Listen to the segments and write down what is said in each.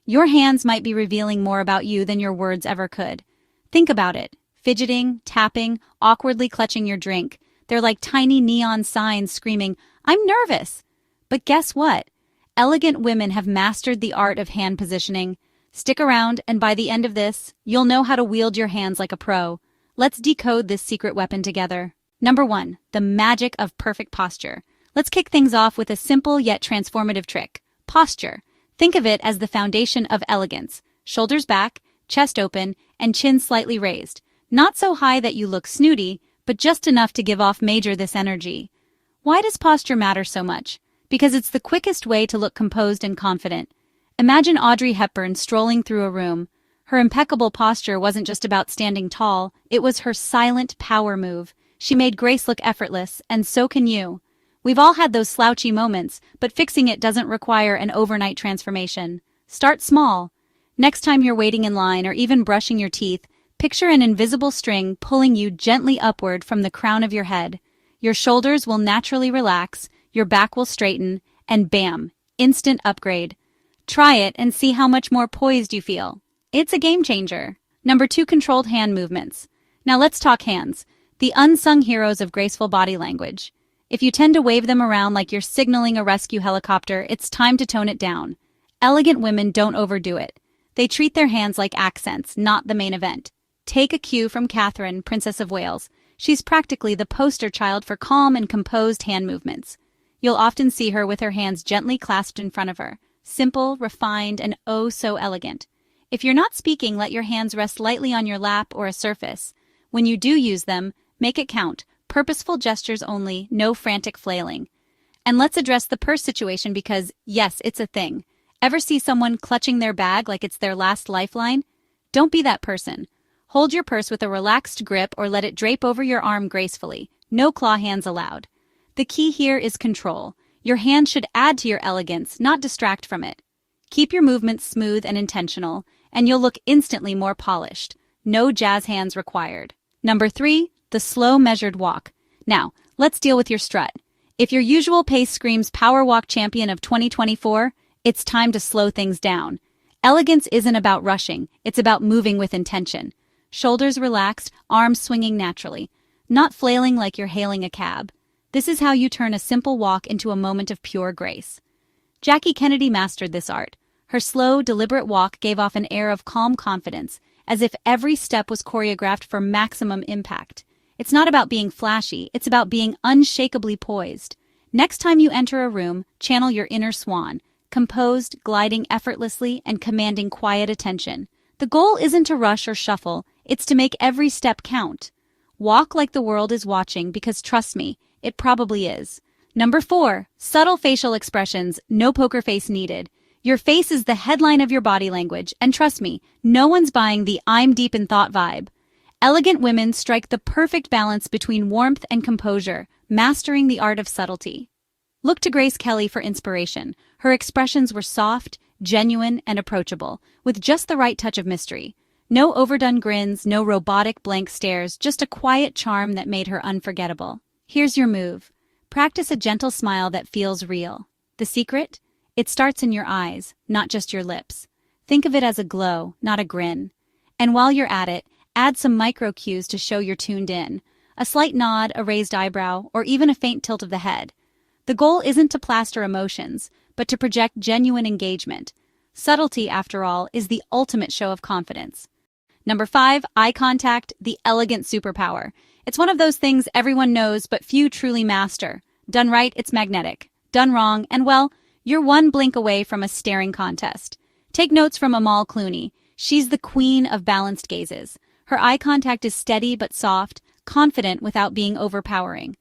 Your hands might be revealing more about you than your words ever could. Think about it. Fidgeting, tapping, awkwardly clutching your drink. They're like tiny neon signs screaming, "I'm nervous!" But guess what? Elegant women have mastered the art of hand positioning. Stick around, and by the end of this, you'll know how to wield your hands like a pro. Let's decode this secret weapon together. Number 1, the magic of perfect posture. Let's kick things off with a simple yet transformative trick. Posture. Think of it as the foundation of elegance. Shoulders back, chest open, and chin slightly raised. Not so high that you look snooty, but just enough to give off major this energy. Why does posture matter so much? Because it's the quickest way to look composed and confident. Imagine Audrey Hepburn strolling through a room. Her impeccable posture wasn't just about standing tall, it was her silent power move. She made grace look effortless, and so can you. We've all had those slouchy moments, but fixing it doesn't require an overnight transformation. Start small. Next time you're waiting in line or even brushing your teeth, picture an invisible string pulling you gently upward from the crown of your head. Your shoulders will naturally relax, your back will straighten, and bam, instant upgrade. Try it and see how much more poised you feel. It's a game changer. Number 2, controlled hand movements. Now let's talk hands, the unsung heroes of graceful body language. If you tend to wave them around like you're signaling a rescue helicopter, it's time to tone it down. Elegant women don't overdo it. They treat their hands like accents, not the main event. Take a cue from Catherine, Princess of Wales. She's practically the poster child for calm and composed hand movements. You'll often see her with her hands gently clasped in front of her. Simple, refined, and oh so elegant. If you're not speaking, let your hands rest lightly on your lap or a surface. When you do use them, make it count. Purposeful gestures only, no frantic flailing. And let's address the purse situation because, yes, it's a thing. Ever see someone clutching their bag like it's their last lifeline? Don't be that person. Hold your purse with a relaxed grip or let it drape over your arm gracefully. No claw hands allowed. The key here is control. Your hand should add to your elegance, not distract from it. Keep your movements smooth and intentional, and you'll look instantly more polished. No jazz hands required. Number 3, the slow measured walk. Now, let's deal with your strut. If your usual pace screams Power Walk Champion of 2024, it's time to slow things down. Elegance isn't about rushing, it's about moving with intention. Shoulders relaxed, arms swinging naturally, not flailing like you're hailing a cab. This is how you turn a simple walk into a moment of pure grace. Jackie Kennedy mastered this art. Her slow, deliberate walk gave off an air of calm confidence, as if every step was choreographed for maximum impact. It's not about being flashy, it's about being unshakably poised. Next time you enter a room, channel your inner swan, composed, gliding effortlessly, and commanding quiet attention. The goal isn't to rush or shuffle, it's to make every step count. Walk like the world is watching because trust me, it probably is. Number 4, subtle facial expressions, no poker face needed. Your face is the headline of your body language, and trust me, no one's buying the "I'm deep in thought" vibe. Elegant women strike the perfect balance between warmth and composure, mastering the art of subtlety. Look to Grace Kelly for inspiration. Her expressions were soft, genuine, and approachable, with just the right touch of mystery. No overdone grins, no robotic blank stares, just a quiet charm that made her unforgettable. Here's your move. Practice a gentle smile that feels real. The secret? It starts in your eyes, not just your lips. Think of it as a glow, not a grin. And while you're at it, add some micro cues to show you're tuned in. A slight nod, a raised eyebrow, or even a faint tilt of the head. The goal isn't to plaster emotions, but to project genuine engagement. Subtlety, after all, is the ultimate show of confidence. Number 5, eye contact, the elegant superpower. It's one of those things everyone knows, but few truly master. Done right, it's magnetic. Done wrong, and well, you're one blink away from a staring contest. Take notes from Amal Clooney. She's the queen of balanced gazes. Her eye contact is steady but soft, confident without being overpowering.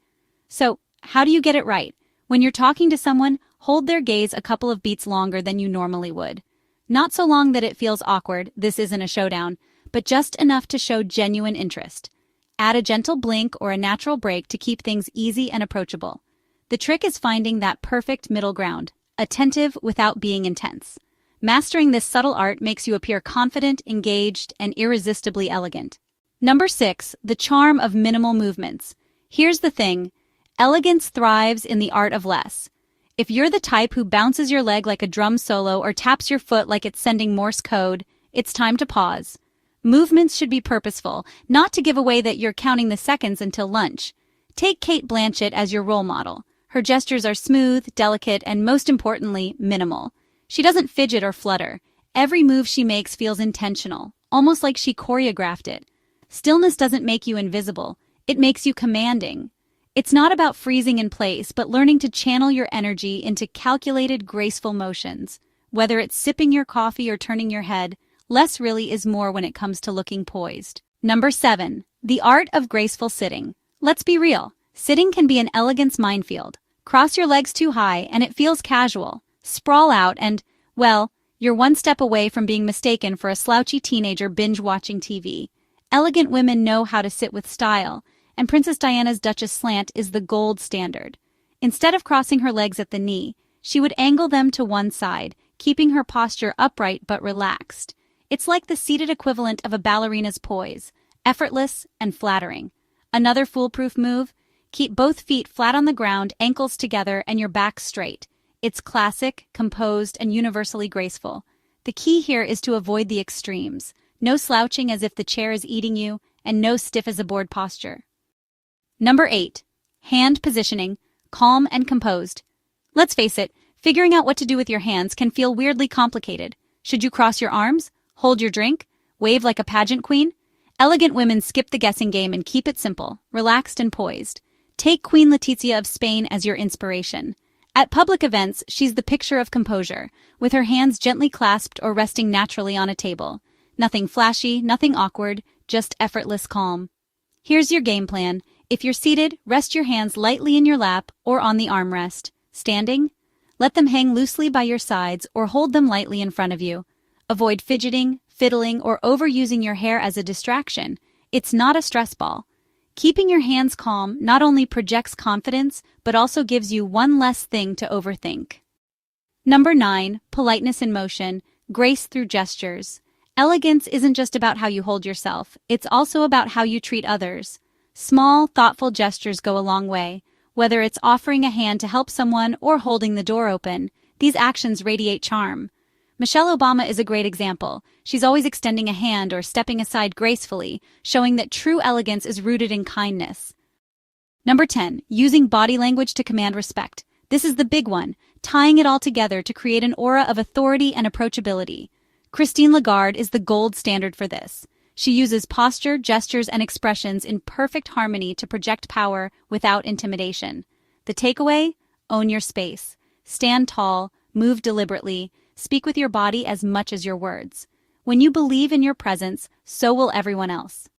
So, how do you get it right? When you're talking to someone, hold their gaze a couple of beats longer than you normally would. Not so long that it feels awkward, this isn't a showdown, but just enough to show genuine interest. Add a gentle blink or a natural break to keep things easy and approachable. The trick is finding that perfect middle ground, attentive without being intense. Mastering this subtle art makes you appear confident, engaged, and irresistibly elegant. Number 6, the charm of minimal movements. Here's the thing, elegance thrives in the art of less. If you're the type who bounces your leg like a drum solo or taps your foot like it's sending Morse code, it's time to pause. Movements should be purposeful, not to give away that you're counting the seconds until lunch. Take Kate Blanchett as your role model. Her gestures are smooth, delicate, and most importantly, minimal. She doesn't fidget or flutter. Every move she makes feels intentional, almost like she choreographed it. Stillness doesn't make you invisible. It makes you commanding. It's not about freezing in place, but learning to channel your energy into calculated, graceful motions. Whether it's sipping your coffee or turning your head, less really is more when it comes to looking poised. Number 7. The art of graceful sitting. Let's be real. Sitting can be an elegance minefield. Cross your legs too high and it feels casual. Sprawl out and, well, you're one step away from being mistaken for a slouchy teenager binge-watching TV. Elegant women know how to sit with style, and Princess Diana's Duchess slant is the gold standard. Instead of crossing her legs at the knee, she would angle them to one side, keeping her posture upright but relaxed. It's like the seated equivalent of a ballerina's poise, effortless and flattering. Another foolproof move? Keep both feet flat on the ground, ankles together, and your back straight. It's classic, composed, and universally graceful. The key here is to avoid the extremes. No slouching as if the chair is eating you, and no stiff as a board posture. Number 8. Hand positioning, calm and composed. Let's face it, figuring out what to do with your hands can feel weirdly complicated. Should you cross your arms? Hold your drink? Wave like a pageant queen? Elegant women skip the guessing game and keep it simple, relaxed and poised. Take Queen Letizia of Spain as your inspiration. At public events, she's the picture of composure, with her hands gently clasped or resting naturally on a table. Nothing flashy, nothing awkward, just effortless calm. Here's your game plan. If you're seated, rest your hands lightly in your lap or on the armrest. Standing? Let them hang loosely by your sides or hold them lightly in front of you. Avoid fidgeting, fiddling, or overusing your hair as a distraction. It's not a stress ball. Keeping your hands calm not only projects confidence, but also gives you one less thing to overthink. Number 9. Politeness in motion, grace through gestures. Elegance isn't just about how you hold yourself, it's also about how you treat others. Small, thoughtful gestures go a long way. Whether it's offering a hand to help someone or holding the door open, these actions radiate charm. Michelle Obama is a great example. She's always extending a hand or stepping aside gracefully, showing that true elegance is rooted in kindness. Number 10. Using body language to command respect. This is the big one, tying it all together to create an aura of authority and approachability. Christine Lagarde is the gold standard for this. She uses posture, gestures, and expressions in perfect harmony to project power without intimidation. The takeaway? Own your space. Stand tall, move deliberately, speak with your body as much as your words. When you believe in your presence, so will everyone else.